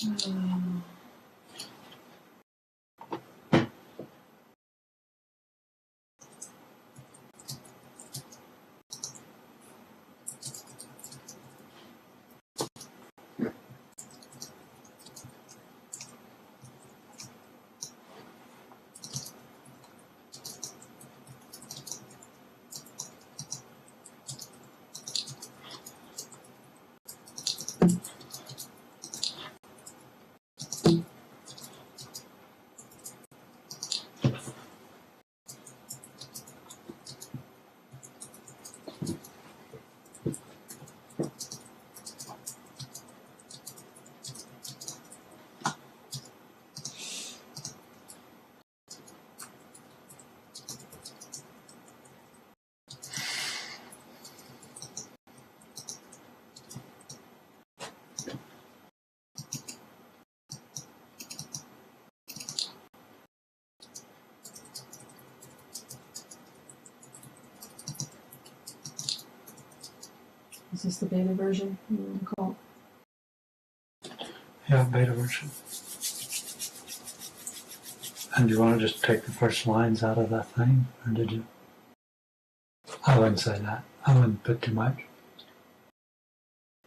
Um, Is this the beta version you want to call it? Yeah, beta version. And do you want to just take the first lines out of that thing, or did you? I wouldn't say that. I wouldn't put too much.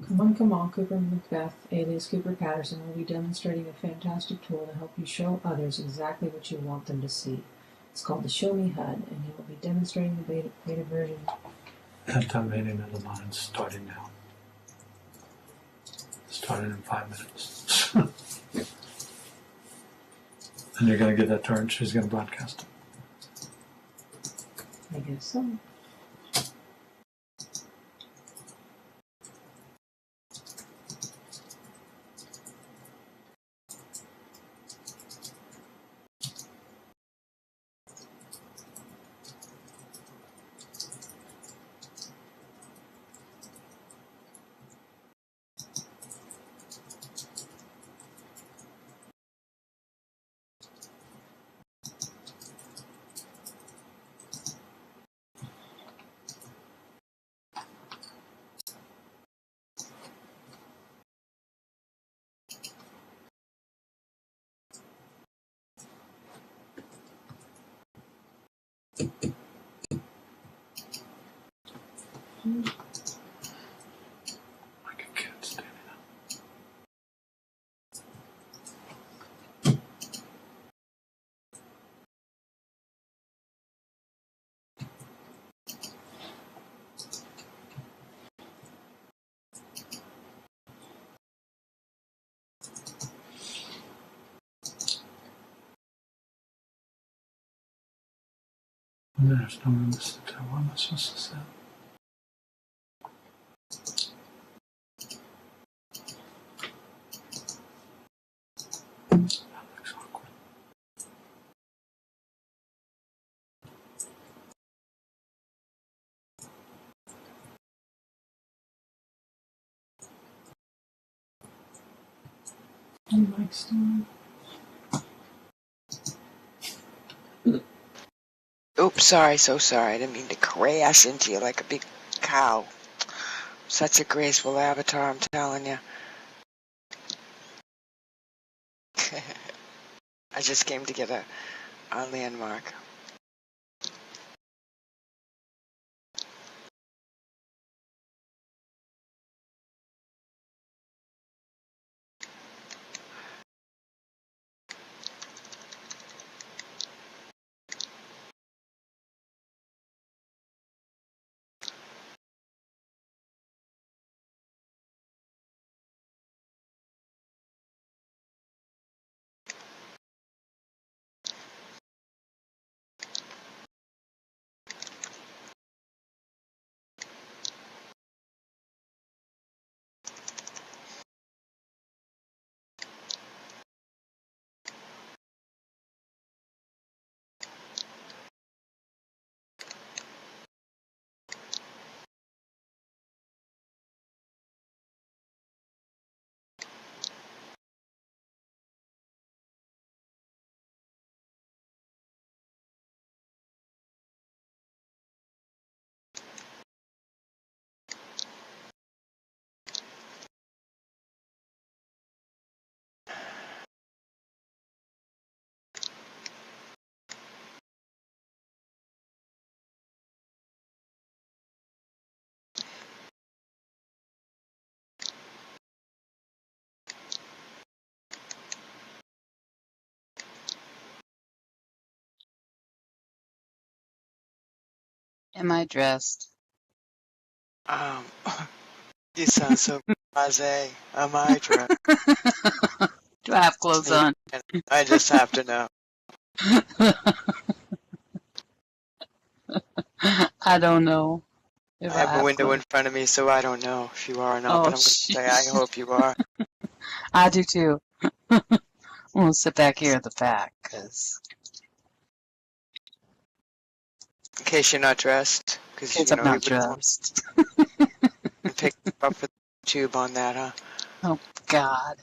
Come on, Cooper Macbeth, alias Cooper Patterson, will be demonstrating a fantastic tool to help you show others exactly what you want them to see. It's called the Show Me HUD, and he will be demonstrating the beta version. Anti-mating of the lines starting now. Starting in 5 minutes. And you're going to give that to her and she's going to broadcast it. I guess so. Like a kid standing up. There's no room to sit there. What am I supposed to say? That looks awkward. You like Stone? Oops, sorry, so sorry. I didn't mean to crash into you like a big cow. Such a graceful avatar, I'm telling you. I just came to get a landmark. Am I dressed? Um, you sound so blasé. Am I dressed? Do I have clothes on? I just have to know. I don't know if I have a window clothes. in front of me, so I don't know if you are or not, Oh, but I'm going to say I hope you are. I do too. We'll sit back here at the back, because In case you're not dressed, because, you I'm know, not you wouldn't want dressed. to pick up for the tube on that, huh? Oh, God.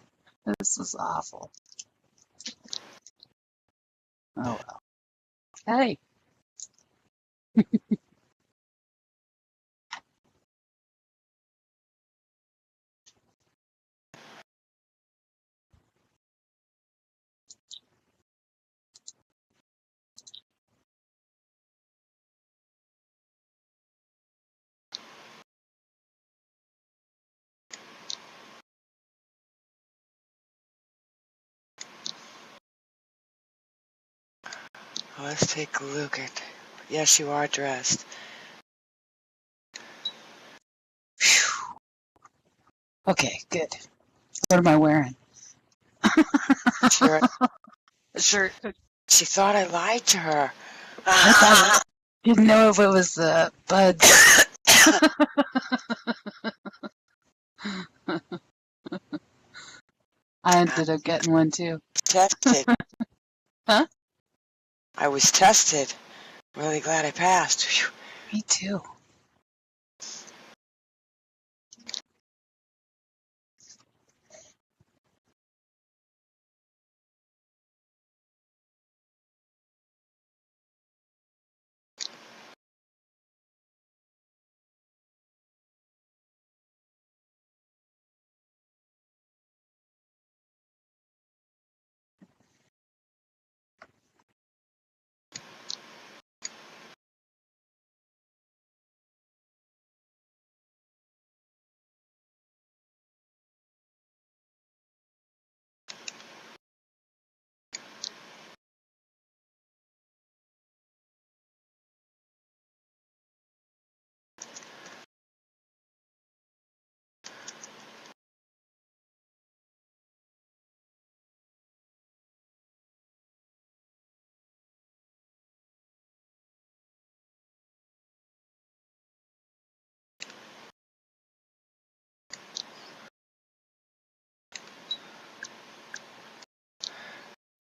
This is awful. Oh, well. Hey. Let's take a look at. Yes, you are dressed. Phew. Okay, good. What am I wearing? Sure. Sure. She thought I lied to her. I didn't know if it was the buds. I ended up getting one too. Tested. Huh? I was tested. Really glad I passed. Whew. Me too.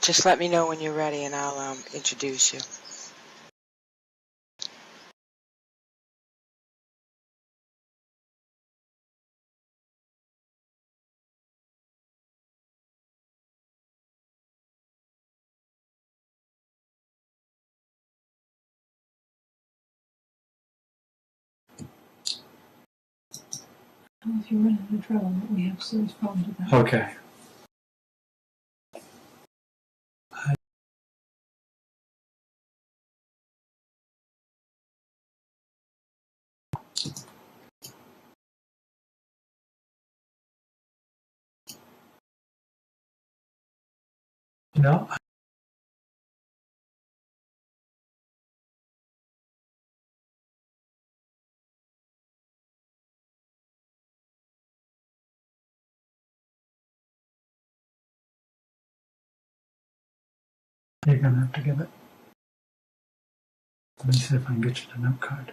Just let me know when you're ready and I'll introduce you. Well, if you run into trouble, we have serious problems with that. Okay. You know, you're gonna have to give it. Let me see if I can get you the note card.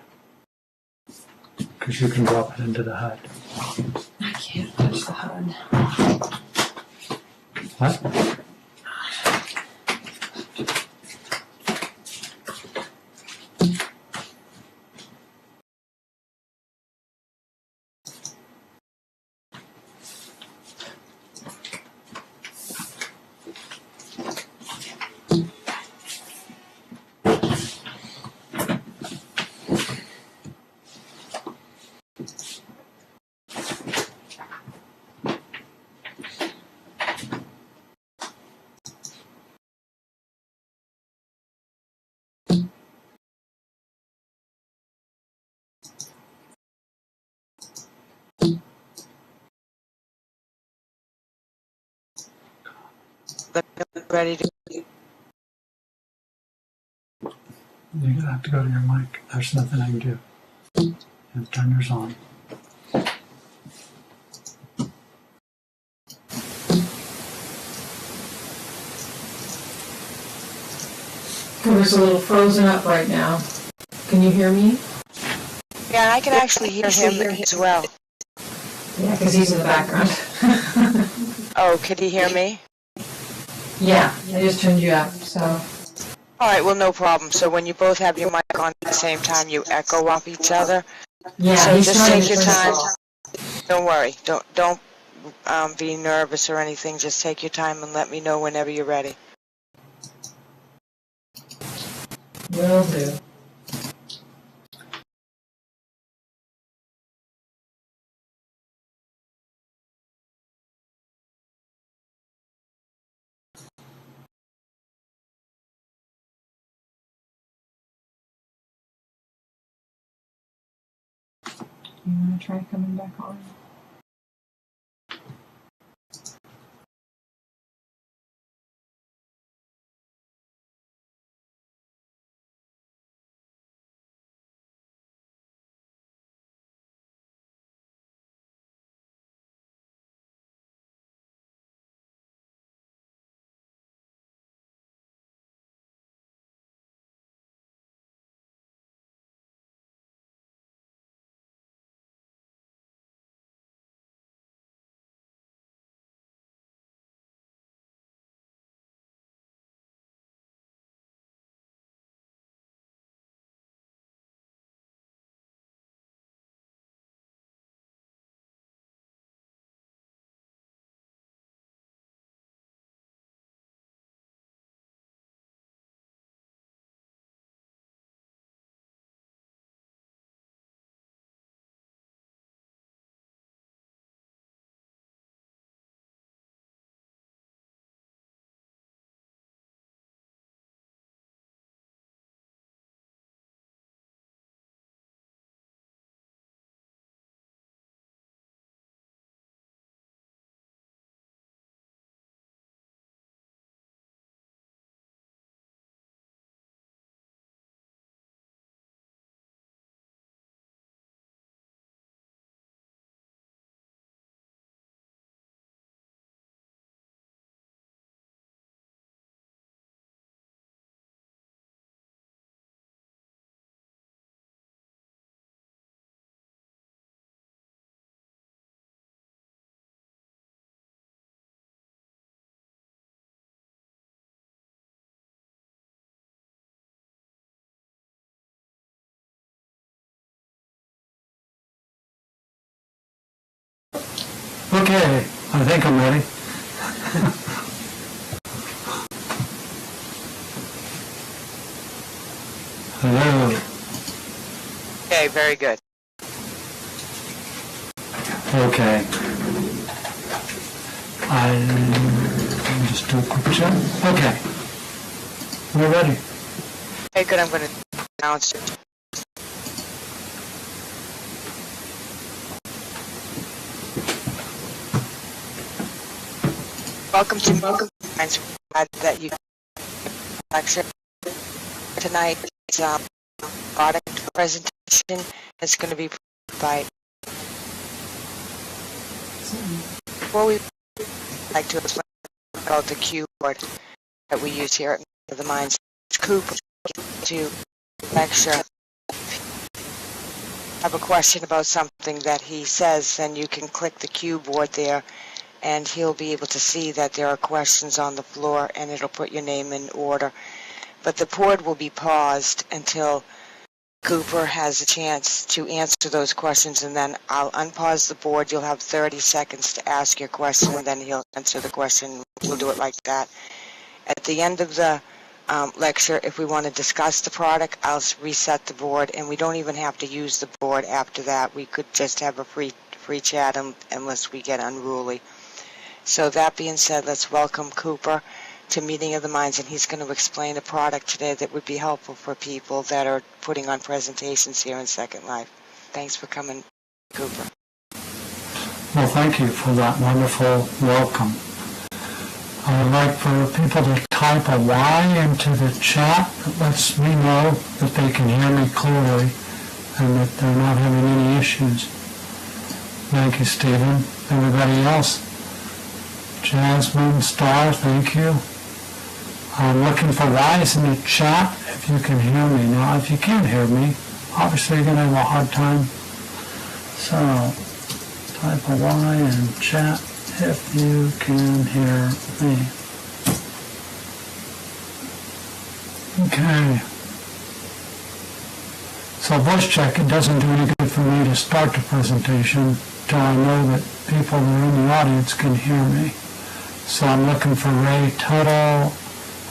Because you can drop it into the HUD. I can't touch the HUD. What? Let me know when you're ready to. You're gonna have to go to your mic. There's nothing I can do. You have to turn yours on. Cooper's a little frozen up right now. Can you hear me? Yeah, I can actually hear him as well. Yeah, because he's in the background. Oh, could he hear me? Yeah, I just turned you up, so. All right, well, no problem. So when you both have your mic on at the same time, you echo off each other. Yeah, So he's just trying take to your turn time. it off. Don't worry. Don't be nervous or anything. Just take your time and let me know whenever you're ready. Will do. You want to try coming back on? Okay, I think I'm ready. Hello. Okay, very good. Okay. I'll just do a quick check. Okay. We're ready. Okay, good. I'm going to announce it. Welcome. I'm glad that you lecture tonight. It's product presentation. It's going to be by. Before we like to explain about the cue board that we use here at the Minds, Cooper to lecture. Have a question about something that he says, then you can click the cue board there, and he'll be able to see that there are questions on the floor, and it'll put your name in order. But the board will be paused until Cooper has a chance to answer those questions, and then I'll unpause the board. You'll have 30 seconds to ask your question, and then he'll answer the question. We'll do it like that. At the end of the lecture, if we want to discuss the product, I'll reset the board, and we don't even have to use the board after that. We could just have a free chat unless we get unruly. So that being said, let's welcome Cooper to Meeting of the Minds, and he's going to explain a product today that would be helpful for people that are putting on presentations here in Second Life. Thanks for coming, Cooper. Well, thank you for that wonderful welcome. I would like for people to type a Y into the chat that lets me know that they can hear me clearly and that they're not having any issues. Thank you, Stephen. Everybody else? Jasmine, Star, thank you. I'm looking for Y's in the chat if you can hear me. Now, if you can't hear me, obviously you're going to have a hard time. So, type a Y in chat if you can hear me. Okay. So voice check, it doesn't do any good for me to start the presentation until I know that people that are in the audience can hear me. So I'm looking for Ray Tuttle,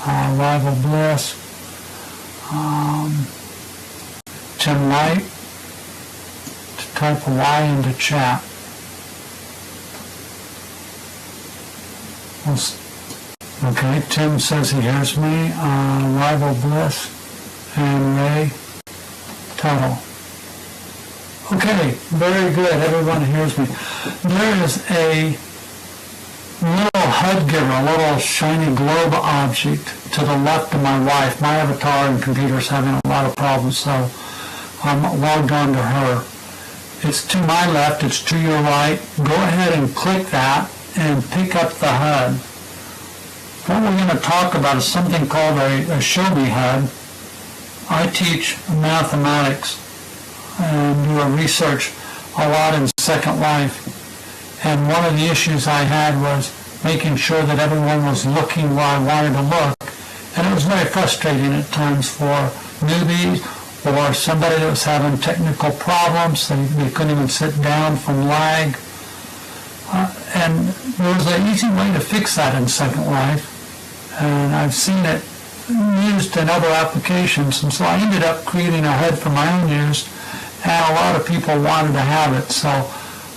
Rival Bliss, Tim Light, to type a Y into chat. Okay, Tim says he hears me, Rival Bliss, and Ray Tuttle. Okay, very good, everyone hears me. There is a little HUD giver, a little shiny globe object to the left of my wife. My avatar and computer is having a lot of problems, so I'm logged on to her. It's to my left, it's to your right. Go ahead and click that and pick up the HUD. What we're going to talk about is something called a Show Me HUD. I teach mathematics and do a research a lot in Second Life. And one of the issues I had was making sure that everyone was looking where I wanted to look. And it was very frustrating at times for newbies or somebody that was having technical problems. They couldn't even sit down from lag. And there was an easy way to fix that in Second Life. And I've seen it used in other applications. And so I ended up creating a HUD for my own use. And a lot of people wanted to have it. So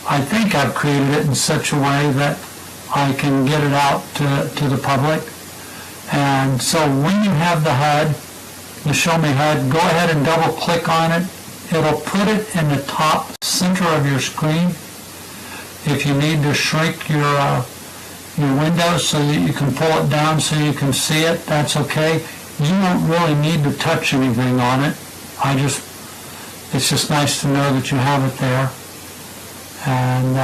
I think I've created it in such a way that I can get it out to the public. And so when you have the HUD, the Show Me HUD, go ahead and double click on it. It'll put it in the top center of your screen. If you need to shrink your window so that you can pull it down so you can see it, that's okay. You don't really need to touch anything on it. It's just nice to know that you have it there. And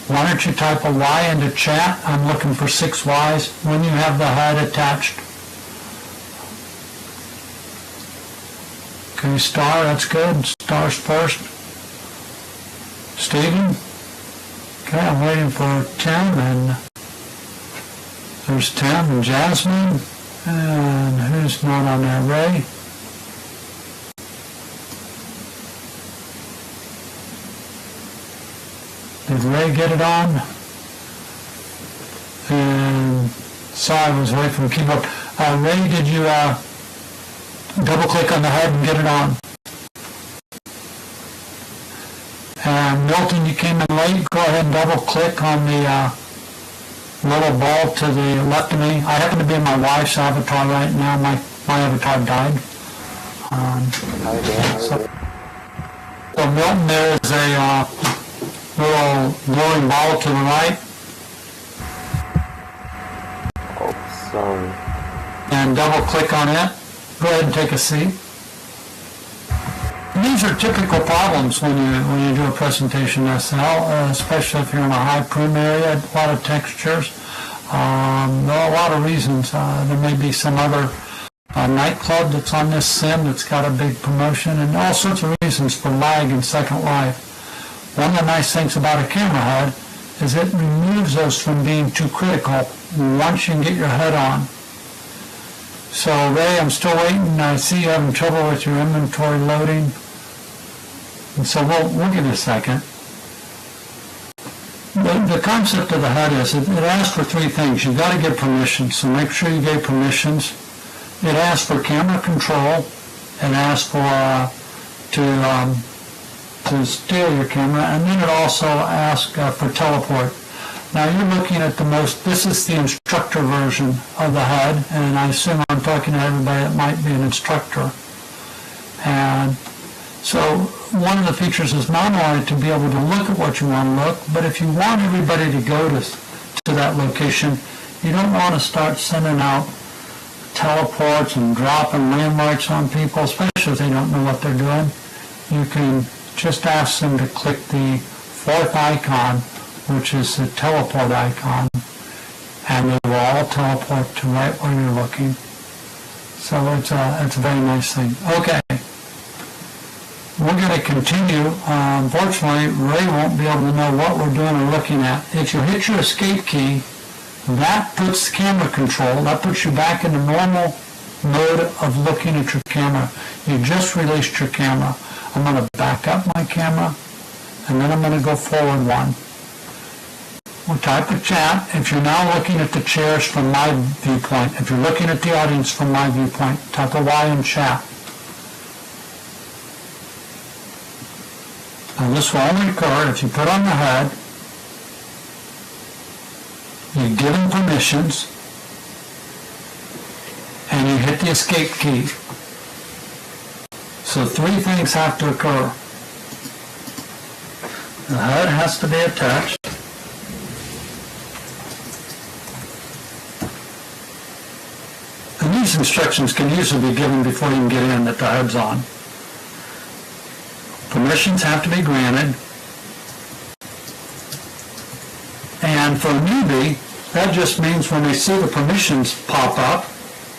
why don't you type a Y into chat? I'm looking for 6 Ys when you have the HUD attached. Okay, Star, that's good. Star's first. Stephen? Okay, I'm waiting for Tim, and there's Tim and Jasmine. And who's not on there? Ray? Did Ray get it on? And sorry, I was away from the keyboard. Ray, did you double click on the HUD and get it on? And Milton, you came in late. Go ahead and double click on the little ball to the left of me. I happen to be in my wife's avatar right now. My avatar died. So Milton, there is a little glowing ball to the right. Oh, sorry. And double click on it. Go ahead and take a seat. These are typical problems when you do a presentation SL, especially if you're in a high prim area, a lot of textures. There are a lot of reasons. There may be some other nightclub that's on this sim that's got a big promotion, and all sorts of reasons for lag in Second Life. One of the nice things about a camera HUD is it removes those from being too critical once you can get your HUD on. So Ray, I'm still waiting. I see you having trouble with your inventory loading. And so we'll give you a second. The concept of the HUD is it asks for 3 things. You've got to give permissions, so make sure you gave permissions. It asks for camera control. It asks for to steal your camera, and then it also asks for teleport. Now you're looking at this is the instructor version of the HUD, and I assume I'm talking to everybody that might be an instructor. And so one of the features is not only to be able to look at what you want to look, but if you want everybody to go to that location, you don't want to start sending out teleports and dropping landmarks on people, especially if they don't know what they're doing. You can just ask them to click the fourth icon, which is the teleport icon, and they will all teleport to right where you're looking. So it's a very nice thing. Okay. We're going to continue. Unfortunately, Ray won't be able to know what we're doing or looking at. If you hit your escape key, that puts camera control. That puts you back in the normal mode of looking at your camera. You just released your camera. I'm going to back up my camera, and then I'm going to go forward one. We'll type a chat. If you're now looking at the chairs from my viewpoint, if you're looking at the audience from my viewpoint, type a Y in chat. And this will only occur if you put on the HUD, you give them permissions, and you hit the escape key. So three things have to occur. The HUD has to be attached. And these instructions can usually be given before you can get in that the HUD's on. Permissions have to be granted. And for a newbie, that just means when they see the permissions pop up,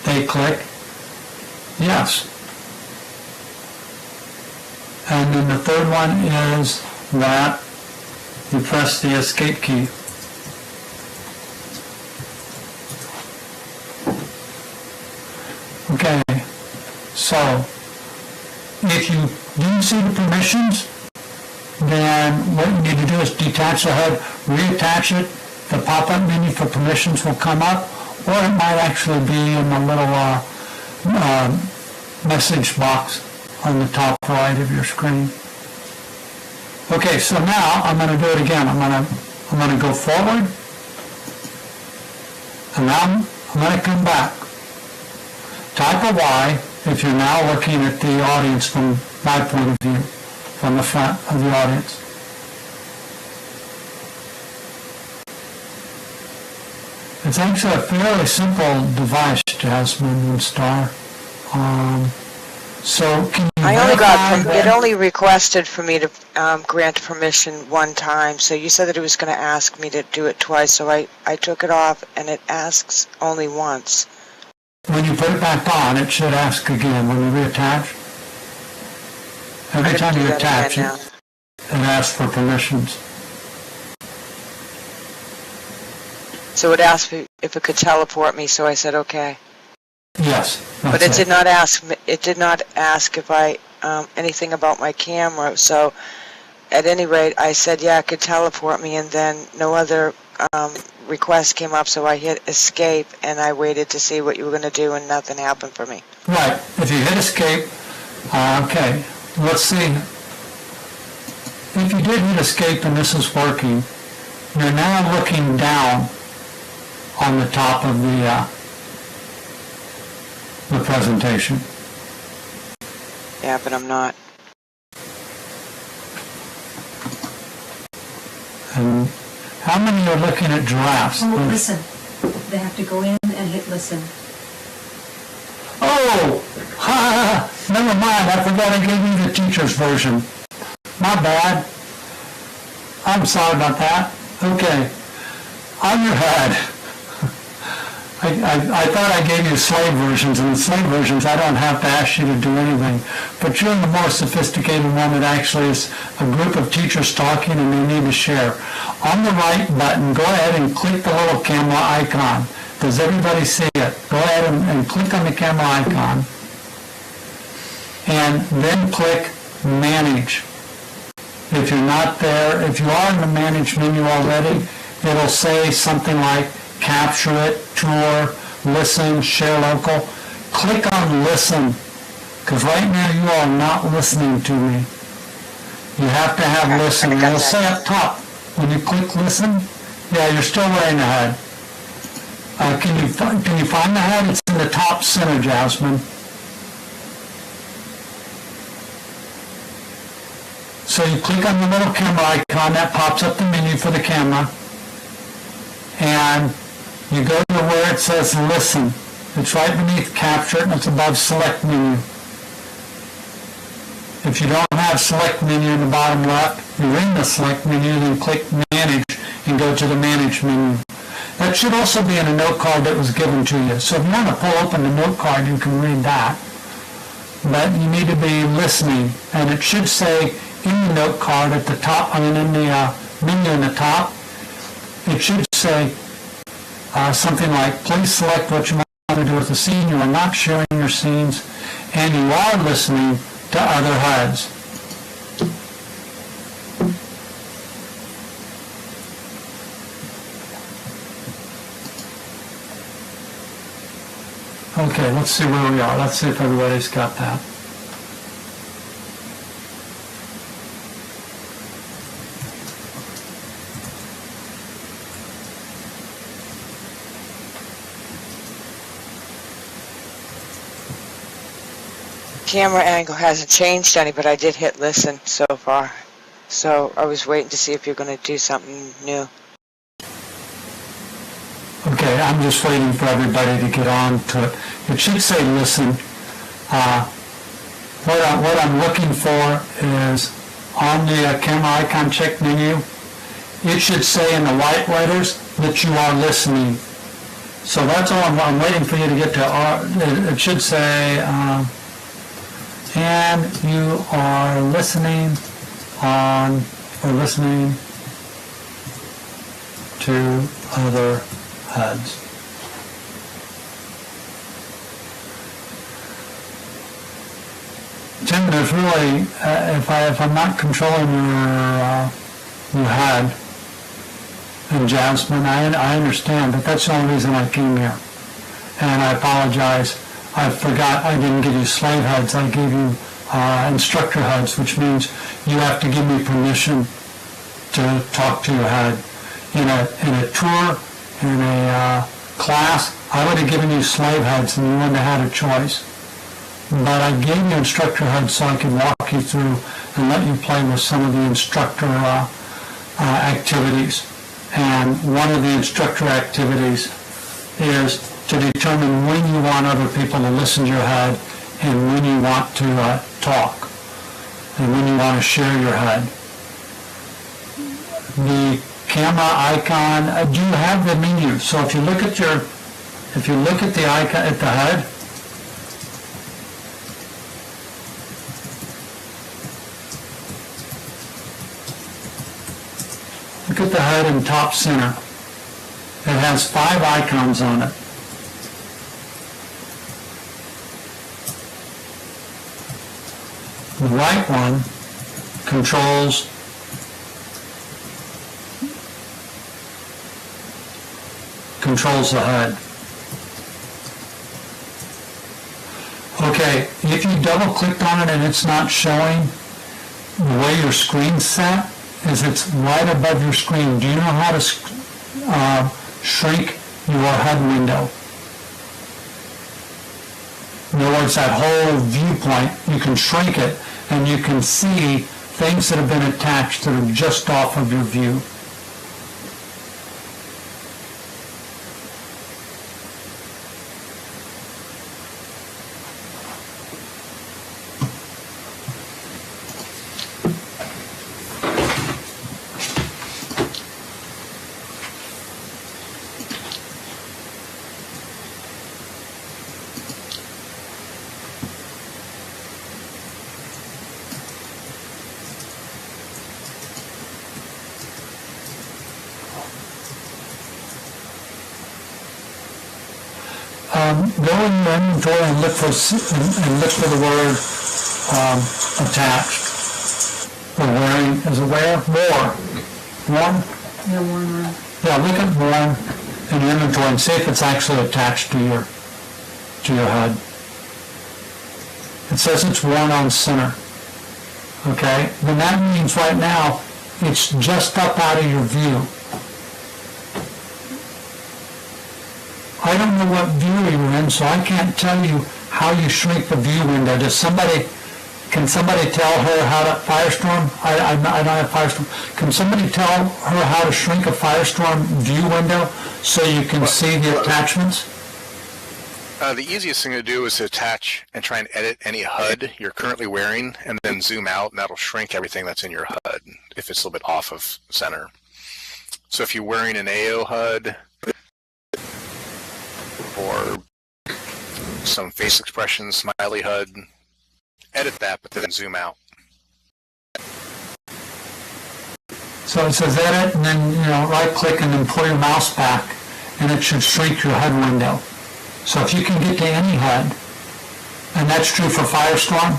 they click yes. And then the third one is that you press the escape key. Okay, so if you didn't see the permissions, then what you need to do is detach the HUD, reattach it, the pop-up menu for permissions will come up, or it might actually be in the little message box on the top right of your screen. Okay, so now I'm going to do it again. I'm going to go forward, and now I'm going to come back. Type a Y if you're now looking at the audience from my point of view, from the front of the audience. It's actually a fairly simple device, Jasmine and Star. So can you it only requested for me to grant permission one time, so you said that it was going to ask me to do it twice, so I took it off and it asks only once. When you put it back on, it should ask again when you reattach. Every time you attach it, it asks for permissions. So it asked me if it could teleport me, so I said okay. Yes. But it did not ask me, it did not ask if I anything about my camera. So at any rate, I said yeah, it could teleport me, and then no other request came up, so I hit escape and I waited to see what you were going to do, and nothing happened for me. Right. If you hit escape, okay. Let's see. If you did hit escape and this is working, you're now looking down on the top of the presentation. Yeah, but I'm not. And how many are looking at giraffes? Oh, listen. They have to go in and hit listen. Oh! Ha! Never mind, I forgot I gave you the teacher's version. My bad. I'm sorry about that. Okay. On your head. I thought I gave you slave versions, and in slave versions I don't have to ask you to do anything. But you're in the more sophisticated one that actually is a group of teachers talking and they need to share. On the right button, go ahead and click the little camera icon. Does everybody see it? Go ahead and click on the camera icon. And then click Manage. If you're not there, if you are in the Manage menu already, it'll say something like Capture It, Tour, Listen, Share Local. Click on Listen, because right now you are not listening to me. You have to have Listen. And it'll say up top, when you click Listen, yeah, you're still wearing the HUD. Can you find the HUD? It's in the top center, Jasmine. So you click on the little camera icon, that pops up the menu for the camera, and you go to where it says listen. It's right beneath capture and it's above select menu. If you don't have select menu in the bottom left, you're in the select menu, then click manage and go to the manage menu. That should also be in a note card that was given to you. So if you want to pull open the note card, you can read that. But you need to be listening, and it should say in the note card at the top, I mean in the menu in the top, it should say something like, please select what you want to do with the scene. You are not sharing your scenes, and you are listening to other HUDs. Okay, let's see where we are. Let's see if everybody's got that. Camera angle hasn't changed any, but I did hit listen so far. So I was waiting to see if you're going to do something new. Okay, I'm just waiting for everybody to get on to it. It should say listen. What I'm looking for is on the camera icon check menu, it should say in the white letters that you are listening. So that's all I'm waiting for you to get to. It should say, and you are listening on, or listening to other HUDs. Tim, there's really, if I'm not controlling your HUD, and Jasmine, I understand, but that's the only reason I came here. And I apologize. I forgot I didn't give you slave HUDs. I gave you instructor HUDs, which means you have to give me permission to talk to your HUD. In a tour, in a class, I would have given you slave HUDs and you wouldn't have had a choice. But I gave you instructor HUDs so I could walk you through and let you play with some of the instructor activities. And one of the instructor activities is to determine when you want other people to listen to your HUD and when you want to talk and when you want to share your HUD. The camera icon, do you have the menu? So if you look at the icon at the HUD, look at the HUD in top center. It has 5 icons on it. The right one controls the HUD. Okay, if you double clicked on it and it's not showing, the way your screen's set is it's right above your screen. Do you know how to shrink your HUD window? In other words, that whole viewpoint, you can shrink it and you can see things that have been attached that are just off of your view. Go in your inventory and look for the word attached. Or wearing, is it where? Worn. Worn? Yeah, one. Yeah, look at worn in your inventory and see if it's actually attached to your HUD. It says it's worn on center. Okay? Then that means right now it's just up out of your view. I don't know what view you're in, so I can't tell you how you shrink the view window. Can somebody tell her how to, Firestorm? I don't have Firestorm. Can somebody tell her how to shrink a Firestorm view window so you can see the attachments? The easiest thing to do is to attach and try and edit any HUD you're currently wearing, and then zoom out, and that'll shrink everything that's in your HUD if it's a little bit off of center. So if you're wearing an AO HUD or some face expression smiley HUD, edit that, but then zoom out. So it says edit, and then right click and then pull your mouse back, and it should shrink your HUD window. So if you can get to any HUD, and that's true for Firestorm,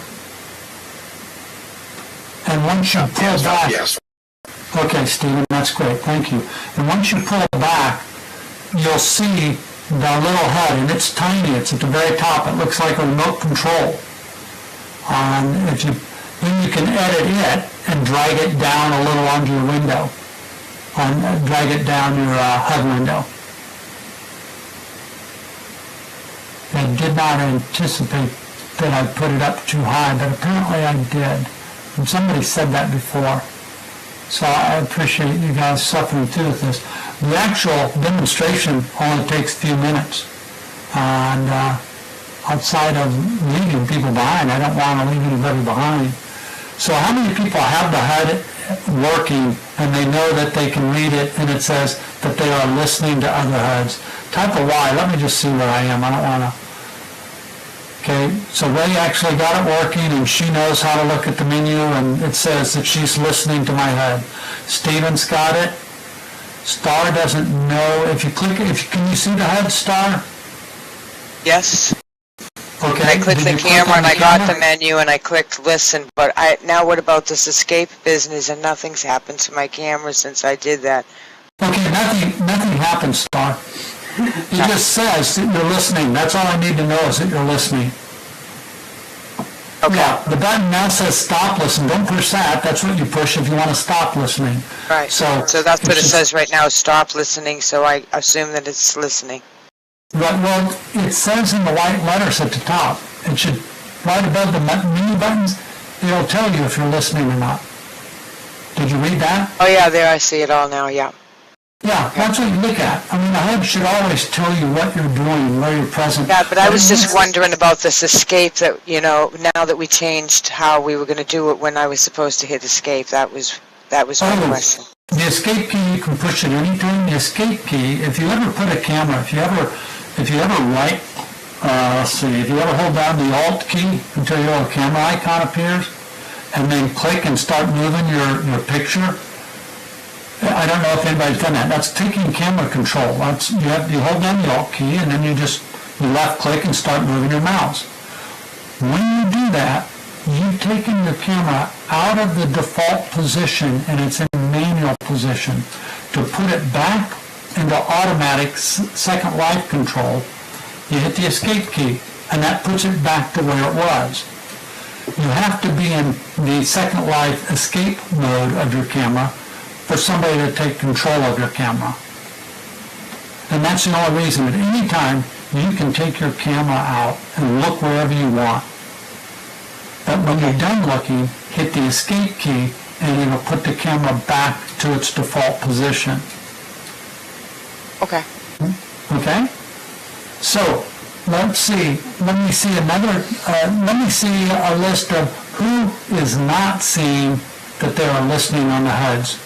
and once you pull back, Yes. okay, Stephen, that's great, thank you. And once you pull back, you'll see the little HUD, and it's tiny. It's at the very top. It looks like a remote control. Then you can edit it and drag it down a little onto your window, drag it down your HUD window. I did not anticipate that I put it up too high, but apparently I did. And somebody said that before. So I appreciate you guys suffering through with this. The actual demonstration only takes a few minutes. And outside of leaving people behind, I don't want to leave anybody behind. So how many people have the HUD working and they know that they can read it and it says that they are listening to other HUDs? Type a Y. Let me just see where I am. I don't want to. Okay, so Ray actually got it working and she knows how to look at the menu and it says that she's listening to my HUD. Steven's got it. Star doesn't know. If you click it, can you see the HUD, Star? Yes. Okay. I clicked the Did you click camera on and the I got camera? the menu and I clicked listen, but now what about this escape business, and nothing's happened to my camera since I did that. Okay, nothing happens, Star. It just says that you're listening. That's all I need to know is that you're listening. Okay. Now, the button now says stop listening. Don't push that. That's what you push if you want to stop listening. Right. So that's what it it's says right now, stop listening, so I assume that it's listening. Right, well, it says in the white letters at the top. It should, right above the menu buttons, it'll tell you if you're listening or not. Did you read that? Oh yeah, there I see it all now, yeah. Yeah, that's what you look at. I mean, the HUD should always tell you what you're doing, where you're present. Yeah, but I was just wondering about this escape that, now that we changed how we were going to do it when I was supposed to hit escape. That was my question. The escape key, you can push it anytime. The escape key, if you ever put a camera, if you ever right, if you ever hold down the Alt key until your little camera icon appears, and then click and start moving your picture, I don't know if anybody's done that. That's taking camera control. You hold down the Alt key and then you left click and start moving your mouse. When you do that, you've taken your camera out of the default position and it's in manual position. To put it back into automatic second life control, you hit the escape key and that puts it back to where it was. You have to be in the second life escape mode of your camera for somebody to take control of your camera. And that's the only reason. At any time, you can take your camera out and look wherever you want. But when you're done looking, hit the escape key and it'll put the camera back to its default position. Okay. Okay? So, let's see. Let me see a list of who is not seeing that they are listening on the HUDs.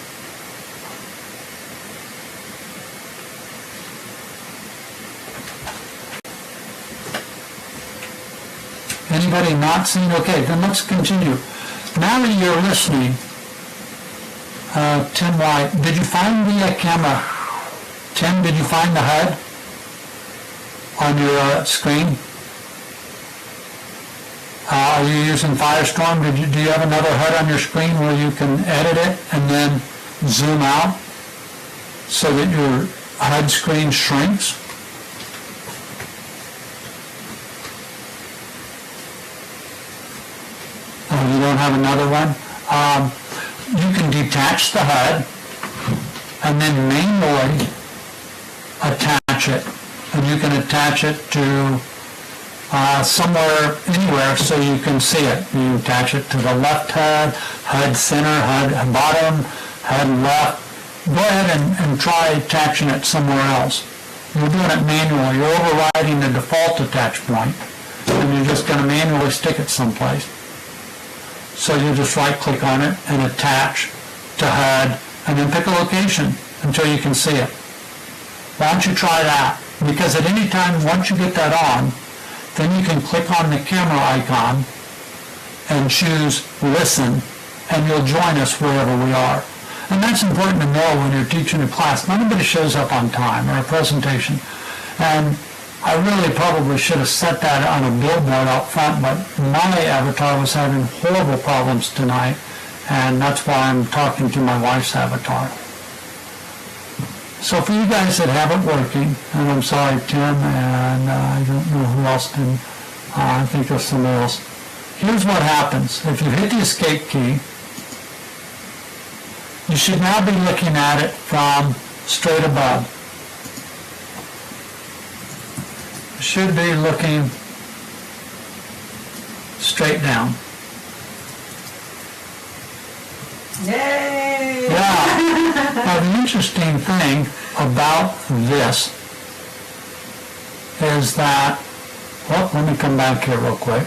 Anybody not seeing? Okay, then let's continue. Now that you're listening, Tim White, did you find the camera? Tim, did you find the HUD on your screen? Are you using Firestorm? Do you have another HUD on your screen where you can edit it and then zoom out so that your HUD screen shrinks? You don't have another one? You can detach the HUD and then manually attach it. And you can attach it to somewhere, anywhere, so you can see it. You attach it to the left HUD, HUD center, HUD bottom, HUD left. Go ahead and try attaching it somewhere else. You're doing it manually. You're overriding the default attach point, and you're just going to manually stick it someplace. So you just right-click on it and attach to HUD, and then pick a location until you can see it. Why don't you try that? Because at any time, once you get that on, then you can click on the camera icon and choose Listen, and you'll join us wherever we are. And that's important to know when you're teaching a class. Not everybody shows up on time or a presentation. And I really probably should have set that on a billboard out front, but my avatar was having horrible problems tonight, and that's why I'm talking to my wife's avatar. So for you guys that have it working, and I'm sorry, Tim, and I don't know who else did, I think there's somebody else. Here's what happens. If you hit the escape key, you should now be looking at it from straight above. You should be looking straight down. Yay! Yeah. Now the interesting thing about this is that, well, let me come back here real quick.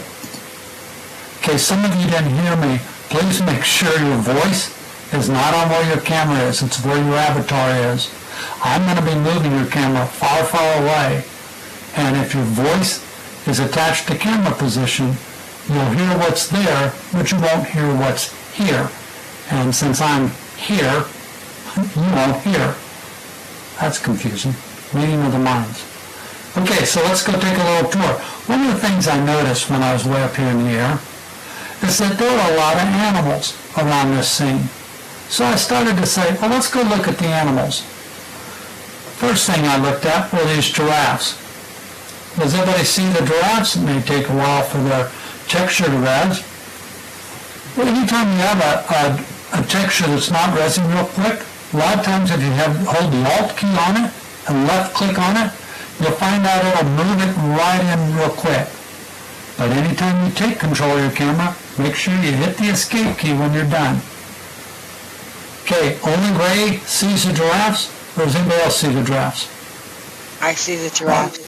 Okay, some of you didn't hear me. Please make sure your voice is not on where your camera is. It's where your avatar is. I'm going to be moving your camera far, far away. And if your voice is attached to camera position, you'll hear what's there, but you won't hear what's here. And since I'm here, you won't hear. That's confusing. Meeting of the minds. Okay, so let's go take a little tour. One of the things I noticed when I was way up here in the air is that there are a lot of animals around this scene. So I started to say, well, let's go look at the animals. First thing I looked at were these giraffes. Does everybody see the giraffes? It may take a while for their texture to res. Well, anytime you have a texture that's not resing real quick, a lot of times if you hold the Alt key on it and left click on it, you'll find out it'll move it right in real quick. But anytime you take control of your camera, make sure you hit the escape key when you're done. Okay, only Ray sees the giraffes, or does anybody else see the giraffes? I see the giraffe.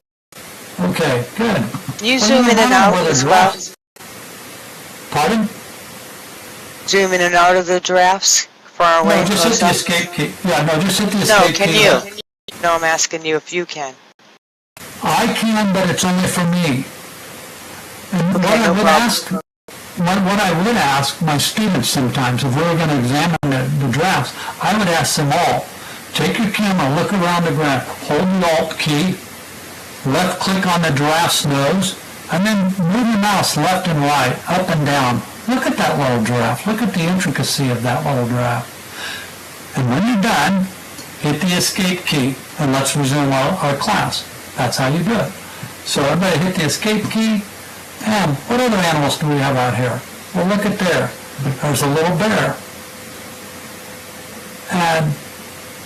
Okay, good. You zoom in and out as well. Pardon? Zoom in and out of the giraffes? Far away? No, just hit close the up? escape key. Yeah, no, just hit the No, escape key. can you? No, I'm asking you if you can. I can, but it's only for me. And Okay, what I no would problem. ask, what I would ask my students sometimes, if we were going to examine the drafts, I would ask them all, take your camera, look around the graph, hold the Alt key, left click on the giraffe's nose, and then move your mouse left and right, up and down. Look at that little giraffe. Look at the intricacy of that little giraffe. And when you're done, hit the escape key, and let's resume our class. That's how you do it. So everybody hit the escape key. And what other animals do we have out here? Well, look at there. There's a little bear. And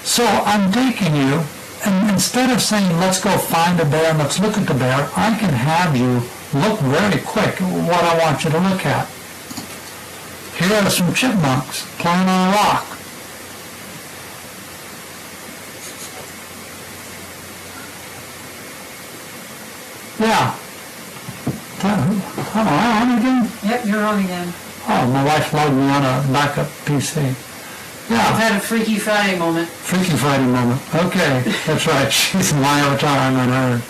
so I'm taking you, and instead of saying, let's go find a bear and let's look at the bear, I can have you look very quick at what I want you to look at. Here are some chipmunks playing on a rock. Yeah. Am I on again? Yep, you're on again. Oh, my wife loaded me on a backup PC. I've Yeah, had a Freaky Friday moment. Freaky Friday moment. Okay, that's right. She's my avatar, I'm on her.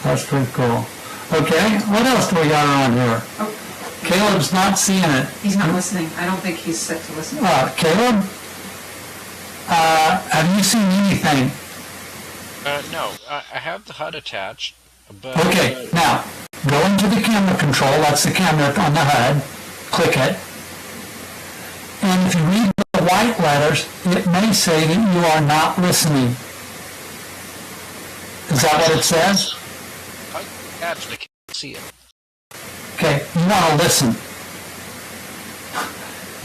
That's pretty cool. Okay, what else do we got around here? Oh. Caleb's not seeing it. He's not listening. I don't think he's set to listen. Caleb? Have you seen anything? No, I have the HUD attached, but... Okay, now, go into the camera control, that's the camera on the HUD, click it, and if you read the white letters, it may say that you are not listening. Is that what it says? HUD attached, I can't see it. Okay, you want to listen.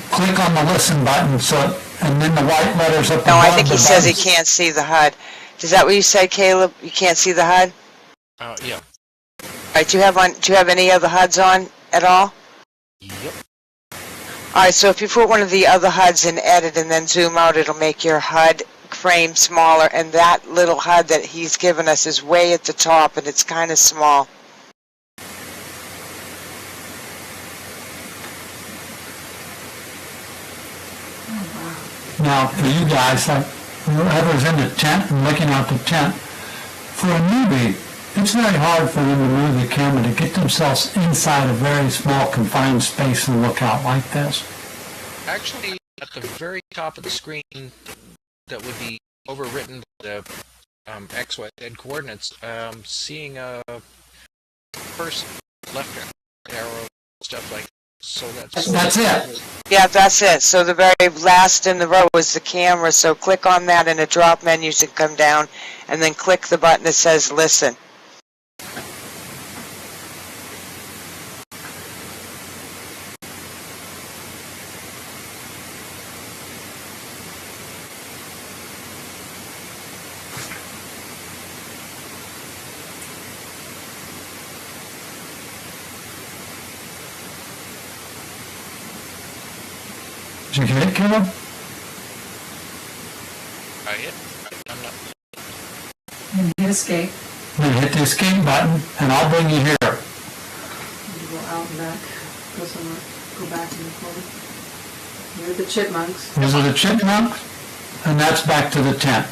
Click on the listen button, and then the white letters up above. No, I think he the says he buttons. can't see the HUD. Is that what you said, Caleb? You can't see the HUD? Yeah. All right, do you have any other HUDs on at all? Yep. All right, so if you put one of the other HUDs in edit and then zoom out, it'll make your HUD frame smaller, and that little HUD that he's given us is way at the top, and it's kind of small. Now, for you guys, like whoever's in the tent and looking out the tent, for a newbie, it's very hard for them to move the camera to get themselves inside a very small confined space and look out like this. Actually, at the very top of the screen, that would be overwritten by the X, Y, Z coordinates, seeing a person, left arrow, stuff like that. So That's it. Yeah, that's it. So the very last in the row is the camera, so click on that and a drop menu should come down, and then click the button that says listen. Did you get it, Caleb? I hit. I'm not. And hit escape. Then hit the escape button, and I'll bring you here. You go out and back. Go somewhere. Go back in the corner. Here are the chipmunks. Those are the chipmunks, and that's back to the tent.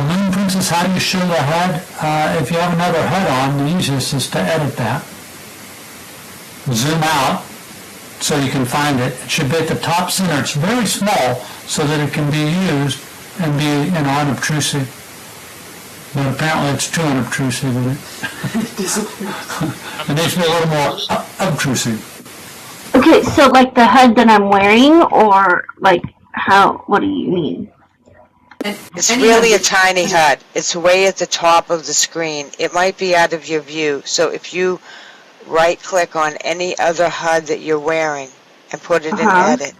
Moon Princess, how do you show the HUD? If you have another HUD on, the easiest is to edit that. Zoom out so you can find it. It should be at the top center. It's very small so that it can be used and be unobtrusive. But apparently it's too unobtrusive, isn't it? It needs to be a little more obtrusive. Okay, so like the HUD that I'm wearing, or like how, what do you mean? It's really a tiny HUD. It's way at the top of the screen. It might be out of your view. So if you right-click on any other HUD that you're wearing and put it in edit,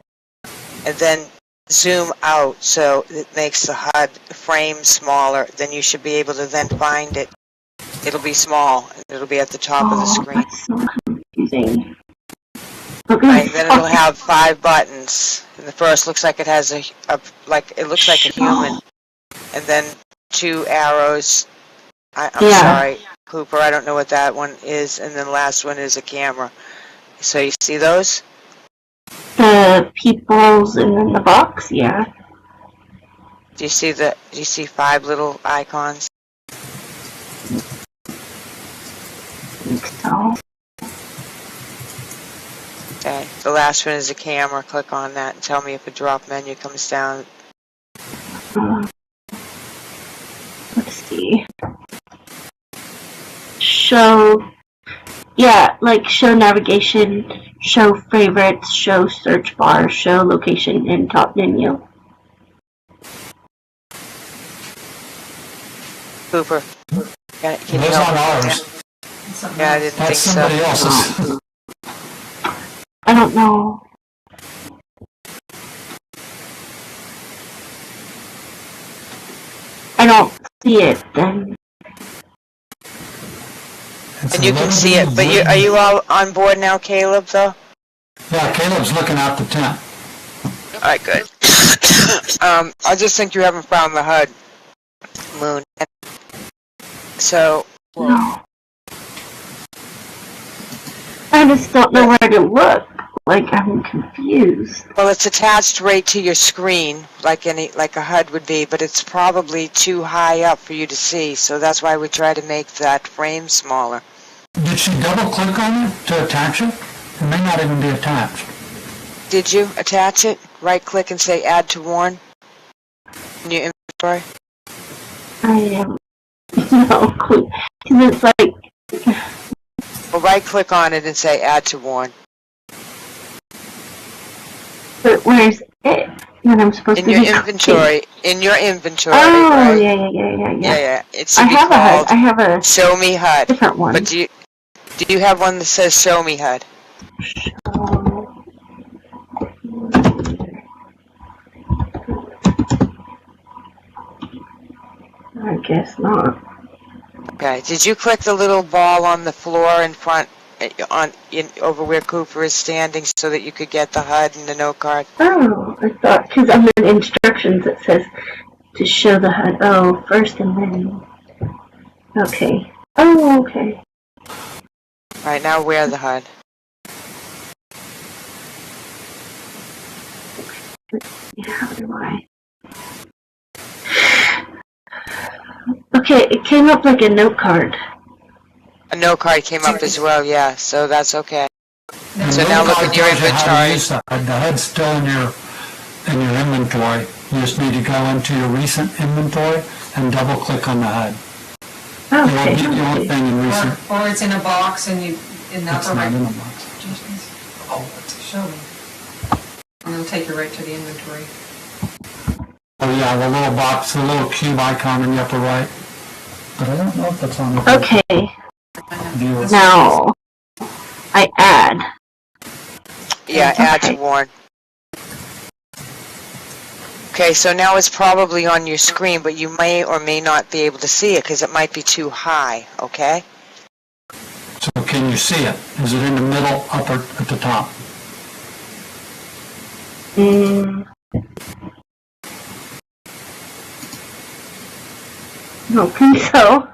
and then zoom out so it makes the HUD frame smaller, then you should be able to then find it. It'll be small, and it'll be at the top of the screen. That's so confusing. Okay. Right, then it'll have 5 buttons. And the first looks like it has it looks like a human, and then 2 arrows. I'm sorry, Cooper, I don't know what that one is, and then the last one is a camera. So you see those? The peoples and then the box, yeah. Do you see 5 little icons? I think so. Okay, the last one is a camera. Click on that and tell me if a drop menu comes down. Let's see. Show, show navigation, show favorites, show search bar, show location, and top menu. Cooper, can you Those help aren't me? ours. Yeah, I didn't think That's so. somebody else's. I don't know. I don't see it then. And you can see it, but are you all on board now, Caleb, though? Yeah, Caleb's looking out the tent. Alright, good. I just think you haven't found the HUD, Moon. So, No. I just don't know where to look. Like, I'm confused. well, it's attached right to your screen, like a HUD would be, but it's probably too high up for you to see, so that's why we try to make that frame smaller. Did she double click on it to attach it? It may not even be attached. Did you attach it? Right-click and say Add to Warn in your inventory. I have no clue. Because it's like, Well, right-click on it and say Add to Warn. but where's it? When I'm supposed In to your be inventory. In your inventory, Oh, right? yeah. It should I be have a HUD. called I have a Show Me HUD. different one. But do you have one that says Show Me HUD? I guess not. Okay. Did you click the little ball on the floor in front over where Cooper is standing so that you could get the HUD and the note card? Oh, I thought, because under the instructions it says to show the HUD. Oh, first and then. Okay. Oh, okay. Right now, wear the HUD. How do I? Okay, it came up like a note card. A note card came up as well, yeah, so that's okay. And So the now note look card at your tells you how to inventory. use the HUD. The HUD's still in your inventory. You just need to go into your recent inventory and double click on the HUD. Okay. You'll get the only thing in recent. Or it's in a box and you in the It's upper not right. in the box. Show me. And it'll take you right to the inventory. Oh yeah, the little box, the little cube icon in the upper right. But I don't know if that's on the Okay. viewer. Now I add. Yeah, add to Okay. Warren. Okay, so now it's probably on your screen, but you may or may not be able to see it because it might be too high, okay? So can you see it? Is it in the middle, upper, at the top? Don't think so.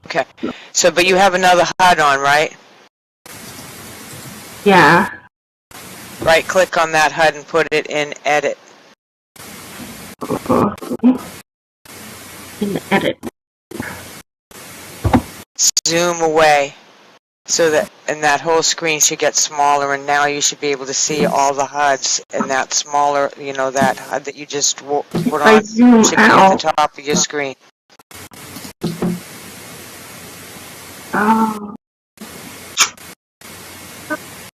Okay, so but you have another HUD on, right? Yeah. Right click on that HUD and put it in edit. In the edit. Zoom away so that, and that whole screen should get smaller, and now you should be able to see all the HUDs in that smaller, you know, that HUD that you just put I on zoom should be at out. the top of your screen. Oh.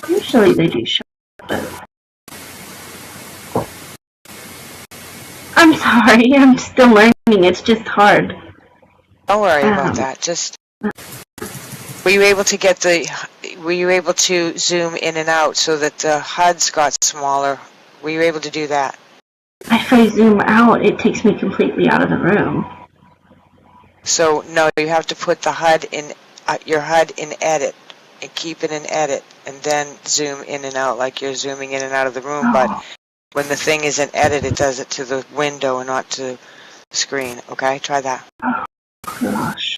Usually they do show but I'm sorry, I'm still learning. It's just hard. Don't worry about that. Just were you able to zoom in and out so that the HUDs got smaller? Were you able to do that? If I zoom out, it takes me completely out of the room. So no, you have to put the HUD in your HUD in edit and keep it in edit, and then zoom in and out like you're zooming in and out of the room. But when the thing is in edit, it does it to the window and not to the screen. Okay, try that. Oh, gosh.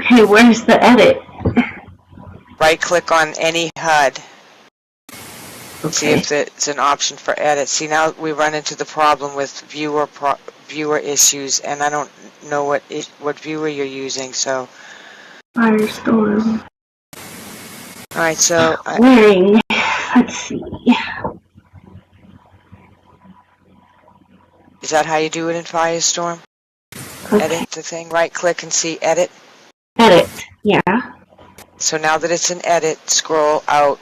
Okay, where's the edit? Right click on any HUD. See Okay. if it's an option for edit. See, now we run into the problem with viewer issues, and I don't know what viewer you're using. So, Firestorm. all right. So, Wearing. Let's see. is that how you do it in Firestorm? Okay. Edit the thing. Right click and see edit. Edit. Yeah. So now that it's in edit, scroll out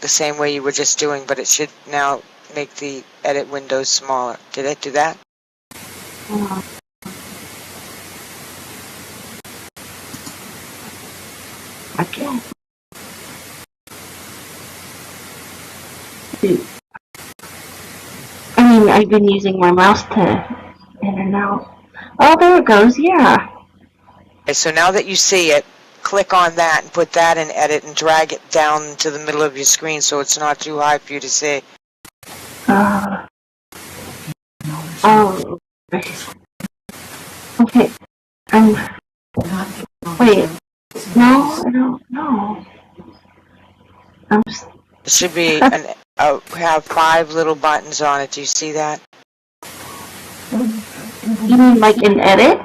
the same way you were just doing, but it should now make the edit windows smaller. Did it do that? Okay. Dude. I mean, I've been using my mouse to in and out. Oh, there it goes. Yeah. Okay, so now that you see it, click on that and put that in edit and drag it down to the middle of your screen so it's not too high for you to see. Oh. Okay. Wait. No, I don't know. It should be have 5 little buttons on it. Do you see that? You mean like in edit?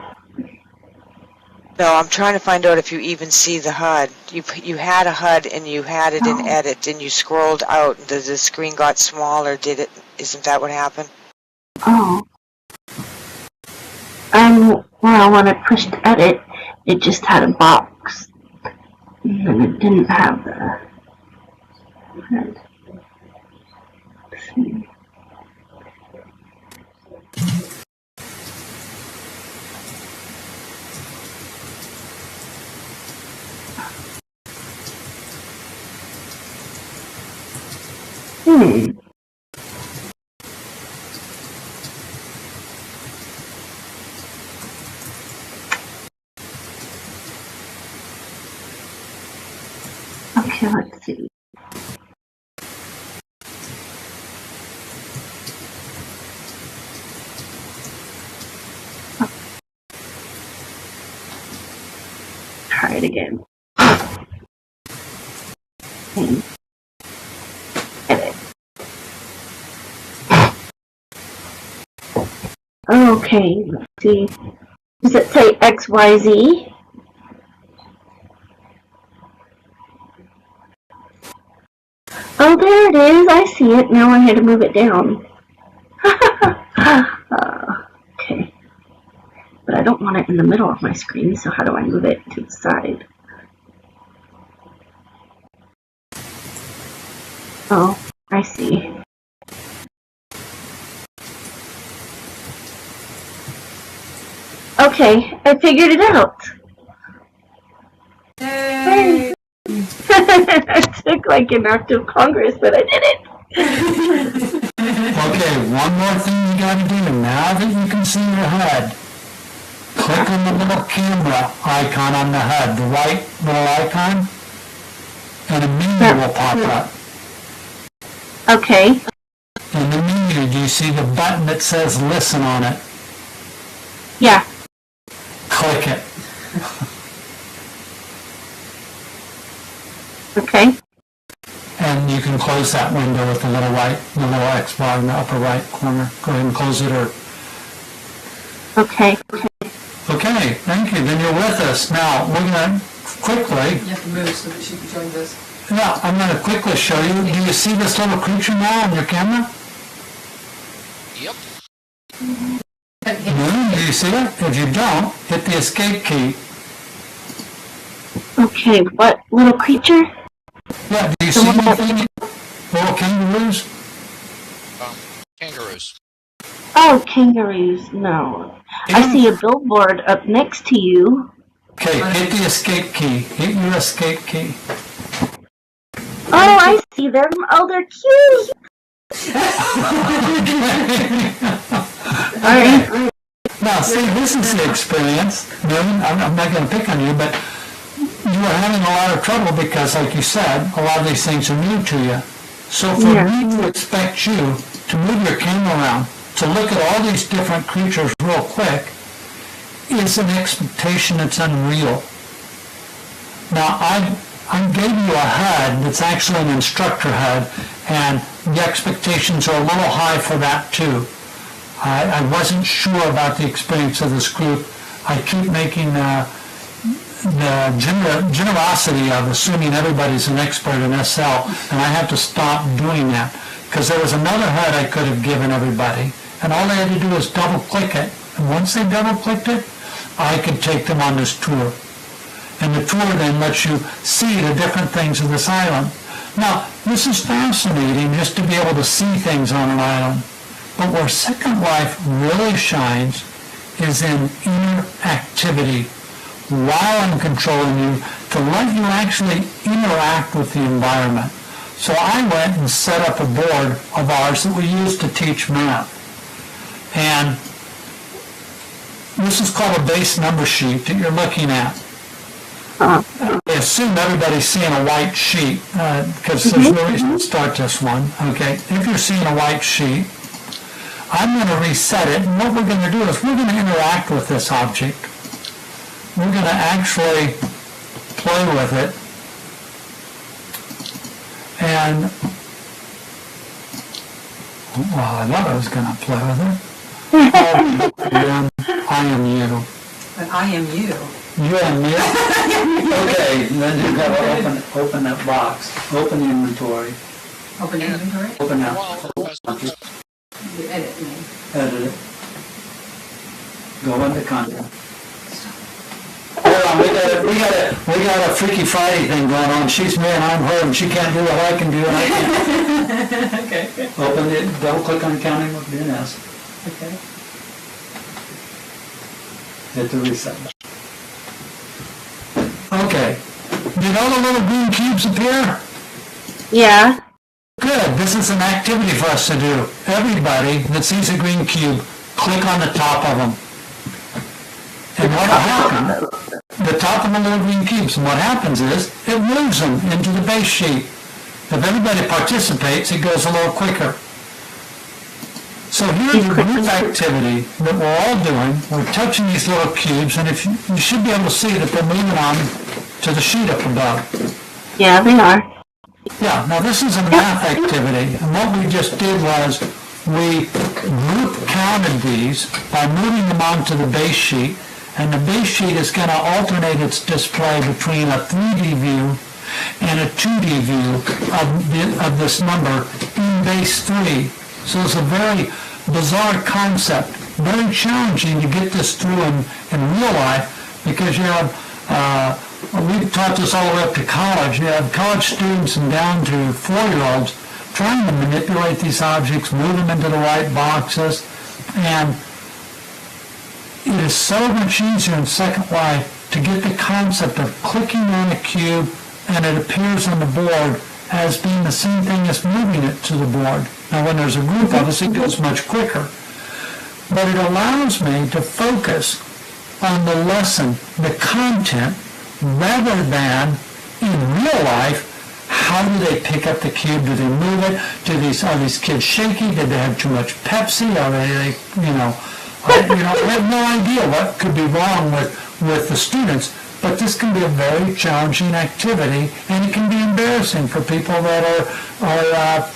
No, I'm trying to find out if you even see the HUD. You had a HUD and you had it in edit, and you scrolled out, and the screen got smaller. Did it? Isn't that what happened? Oh. Well, when I pushed edit, it just had a box. And it didn't have the HUD. Let's see. Okay, let's see. Try it again. And edit. Okay, let's see. Does it say XYZ? Oh, there it is. I see it. Now I had to move it down. Okay. But I don't want it in the middle of my screen, so how do I move it to the side? Oh, I see. Okay, I figured it out. Yay! It took like an act of Congress, but I did it. Okay, one more thing you gotta do now that you can see your HUD. Click on the little camera icon on the HUD, the white little icon, and a menu will pop up. Okay. In the menu, do you see the button that says listen on it? Yeah. Click it. Okay. And you can close that window with the little X bar in the upper right corner. Go ahead and close it or... Okay. Okay, thank you. Then you're with us. Now, we're going to quickly... You have to move so that she can join this. Now, I'm going to quickly show you. Do you see this little creature now on your camera? Yep. Do you see it? If you don't, hit the escape key. Okay, what little creature? Yeah, do you see anything? Little kangaroos? Kangaroos. Oh, kangaroos. No. I see a billboard up next to you. Okay, hit the escape key. Hit your escape key. Oh, I see them. Oh, they're cute. Alright. Now, see, this is the experience. I'm not going to pick on you, but you are having a lot of trouble because, like you said, a lot of these things are new to you. So for me to expect you to move your camera around, to look at all these different creatures real quick, is an expectation that's unreal. Now, I gave you a HUD that's actually an instructor HUD, and the expectations are a little high for that too. I wasn't sure about the experience of this group. I keep making the generosity of assuming everybody's an expert in SL, and I have to stop doing that because there was another HUD I could have given everybody, and all they had to do was double-click it. And once they double-clicked it, I could take them on this tour. And the tour then lets you see the different things of this island. Now, this is fascinating just to be able to see things on an island. But where Second Life really shines is in interactivity. While I'm controlling you, to let you actually interact with the environment. So I went and set up a board of ours that we use to teach math. And this is called a base number sheet that you're looking at. I assume everybody's seeing a white sheet because there's no reason to start this one. Okay, if you're seeing a white sheet, I'm going to reset it, and what we're going to do is we're going to interact with this object. We're going to actually play with it, and well, I thought I was going to play with it. I am you. But I am you. You and me? Okay, then you've got to open that box. Open the inventory. Open inventory. Open that. You edit me. Edit it. Go into content. Hold on, we got a Freaky Friday thing going on. She's me and I'm her, and she can't do what I can do, and I can't. Okay. Open it. Double click on counting with DNS. Okay. Hit the reset button. Okay. Did all the little green cubes appear? Yeah. Good. This is an activity for us to do. Everybody that sees a green cube, click on the top of them. And what will happen the top of the little green cubes. And what happens is it moves them into the base sheet. If everybody participates, it goes a little quicker. So here's a group activity that we're all doing. We're touching these little cubes, and if you should be able to see that they're moving on to the sheet up above. Yeah, they are. Yeah, now this is a math activity, and what we just did was we group counted these by moving them onto the base sheet, and the base sheet is going to alternate its display between a 3D view and a 2D view of this number in base 3. So it's a very bizarre concept, very challenging to get this through in real life, because you have, we've taught this all the way up to college, you have college students and down to 4-year-olds trying to manipulate these objects, move them into the right boxes, and it is so much easier in Second Life to get the concept of clicking on a cube and it appears on the board as being the same thing as moving it to the board. Now when there's a group of us, it goes much quicker. But it allows me to focus on the lesson, the content, rather than in real life, how do they pick up the cube? Do they move it? Are these kids shaky? Did they have too much Pepsi? Are they I have no idea what could be wrong with the students. But this can be a very challenging activity, and it can be embarrassing for people that are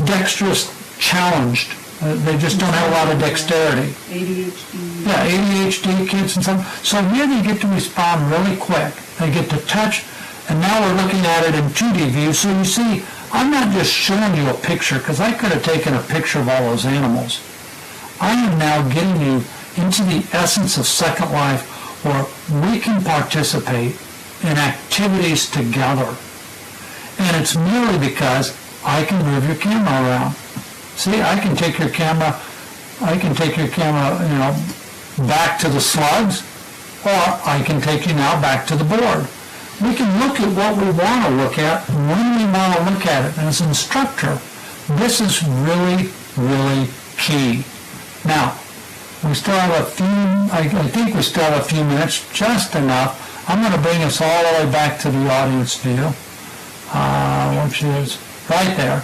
dexterous challenged. They just don't have a lot of dexterity. ADHD. Yeah, ADHD kids and stuff. So here they get to respond really quick. They get to touch, and now we're looking at it in 2D view. So you see, I'm not just showing you a picture, because I could have taken a picture of all those animals. I am now getting you into the essence of Second Life, where we can participate in activities together. And it's merely because I can move your camera around. See, I can take your camera, back to the slugs, or I can take you now back to the board. We can look at what we want to look at when we want to look at it. And as an instructor, this is really, really key. Now, we still have I think we still have a few minutes, just enough. I'm going to bring us all the way back to the audience view, which is right there.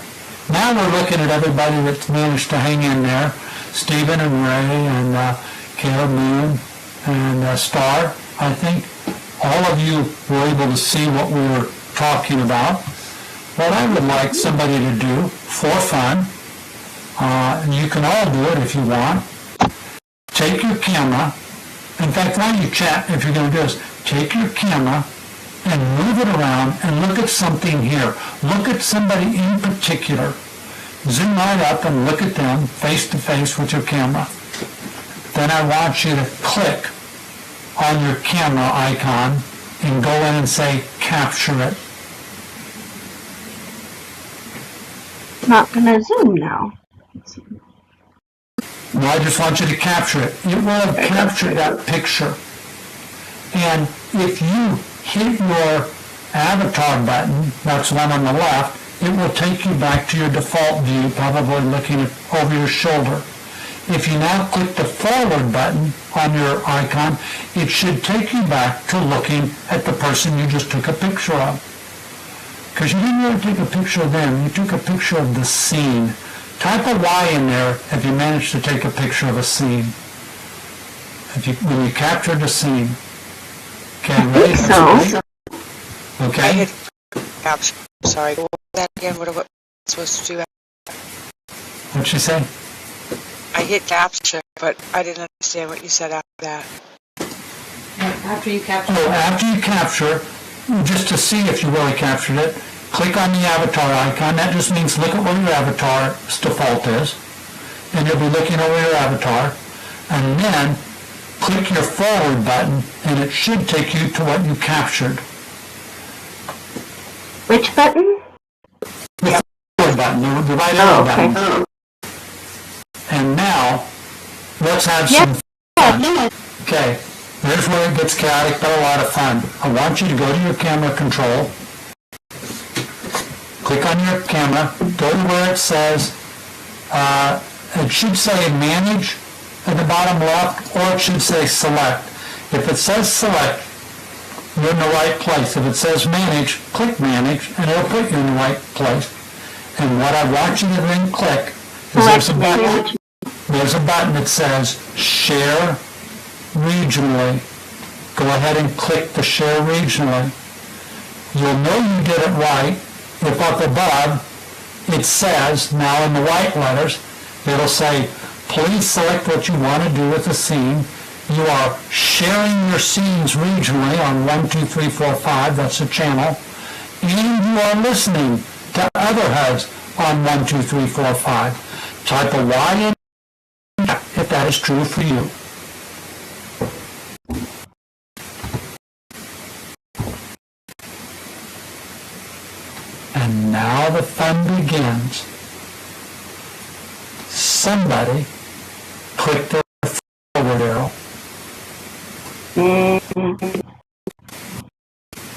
Now we're looking at everybody that's managed to hang in there. Stephen and Ray and Caleb Moon and Star. I think all of you were able to see what we were talking about. What I would like somebody to do for fun, and you can all do it if you want, take your camera. In fact, why don't you chat if you're going to do this? Take your camera and move it around and look at something here. Look at somebody in particular. Zoom right up and look at them face to face with your camera. Then I want you to click on your camera icon and go in and say, capture it. Not gonna zoom now. No, I just want you to capture it. It will have captured that picture. And if you hit your avatar button, that's the one on the left, it will take you back to your default view, probably looking over your shoulder. If you now click the forward button on your icon, it should take you back to looking at the person you just took a picture of. Because you didn't really take a picture of them, you took a picture of the scene. Type a Y in there if you managed to take a picture of a scene. When you captured the scene. Okay, ready? So. I Okay. hit capture. Sorry, what was that again? What am I supposed to do? What'd she say? I hit capture, but I didn't understand what you said after that. After you capture Oh, after you capture, just to see if you really captured it, click on the avatar icon. That just means look at what your avatar's default is. And you'll be looking over your avatar. And then click your forward button, and it should take you to what you captured. Which button? The forward button, the right Oh, arrow okay. button. And now, let's have Yeah. some fun. Okay, here's where it gets chaotic, but a lot of fun. I want you to go to your camera control. Click on your camera, go to where it says, it should say manage at the bottom left, or it should say select. If it says select, you're in the right place. If it says manage, click manage, and it'll put you in the right place. And what I want you to then click is there's a button that says share regionally. Go ahead and click the share regionally. You'll know you did it right if up above it says, now in the white letters, it'll say, please select what you want to do with the scene. You are sharing your scenes regionally on 1, 2, 3, 4, 5, that's the channel. And you are listening to other HUDs on 1, 2, 3, 4, 5. Type a Y in if that is true for you. And now the fun begins. Somebody click the forward arrow.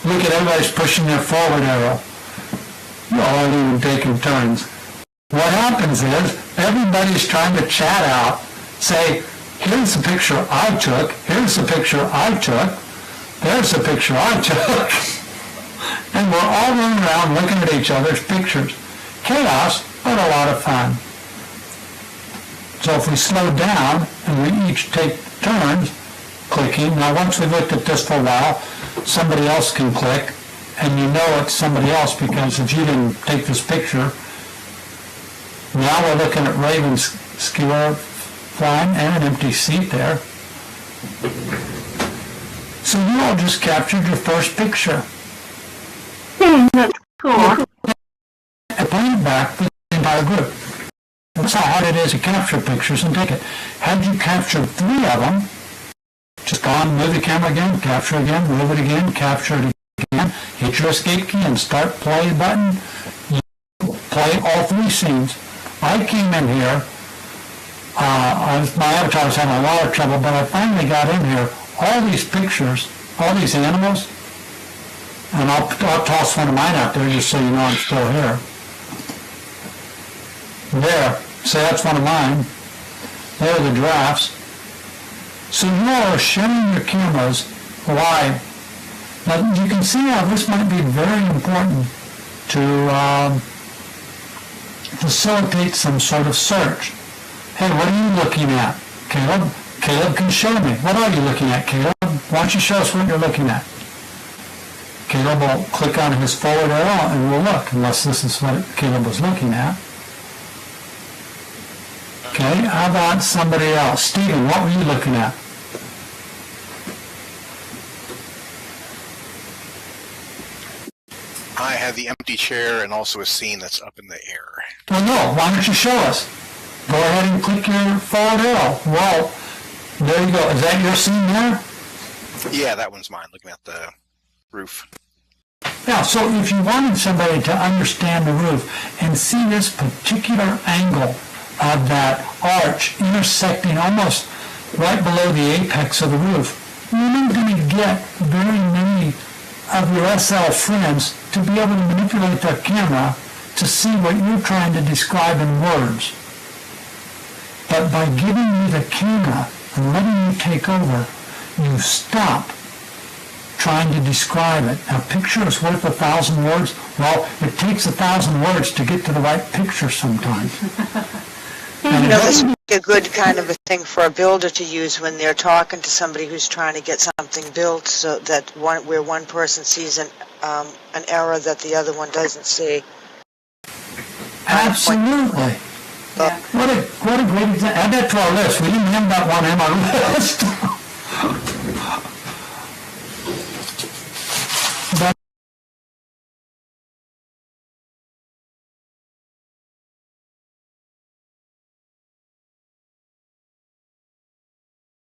Look at everybody's pushing their forward arrow. You all aren't even taking turns. What happens is everybody's trying to chat out, say, here's the picture I took, here's the picture I took, there's the picture I took. And we're all running around looking at each other's pictures. Chaos, but a lot of fun. So if we slow down and we each take turns clicking, now once we've looked at this for a while, somebody else can click, and you know it's somebody else because if you didn't take this picture, now we're looking at Raven's skewer flying and an empty seat there. So you all just captured your first picture. That's cool. And playing it back for the entire group. That's how hard it is to capture pictures and take it. Had you captured 3 of them, just go on, move the camera again, capture again, move it again, capture it again, hit your escape key and start play button. You play all 3 scenes. I came in here, my avatar was having a lot of trouble, but I finally got in here. All these pictures, all these animals, and I'll toss one of mine out there just so you know I'm still here. There, so that's one of mine. There are the giraffes. So you all are sharing your cameras live. Now you can see how this might be very important to facilitate some sort of search. Hey, what are you looking at, Caleb? Caleb can show me. What are you looking at, Caleb? Why don't you show us what you're looking at? Caleb will click on his forward arrow and we'll look, unless this is what Caleb was looking at. Okay, how about somebody else? Stephen, what were you looking at? I have the empty chair and also a scene that's up in the air. Well, no, why don't you show us? Go ahead and click your forward arrow. Well, there you go. Is that your scene there? Yeah, that one's mine, looking at the roof. Yeah, so if you wanted somebody to understand the roof and see this particular angle of that arch intersecting almost right below the apex of the roof, you're not going to get very many of your SL friends to be able to manipulate their camera to see what you're trying to describe in words. But by giving you the camera and letting you take over, you stop trying to describe it. Now, picture is worth 1,000 words. Well, it takes 1,000 words to get to the right picture sometimes. You know, this would be a good kind of a thing for a builder to use when they're talking to somebody who's trying to get something built, so that where one person sees an error that the other one doesn't see. Absolutely. Yeah. What a great example. Add that to our list. We didn't have that one on our list.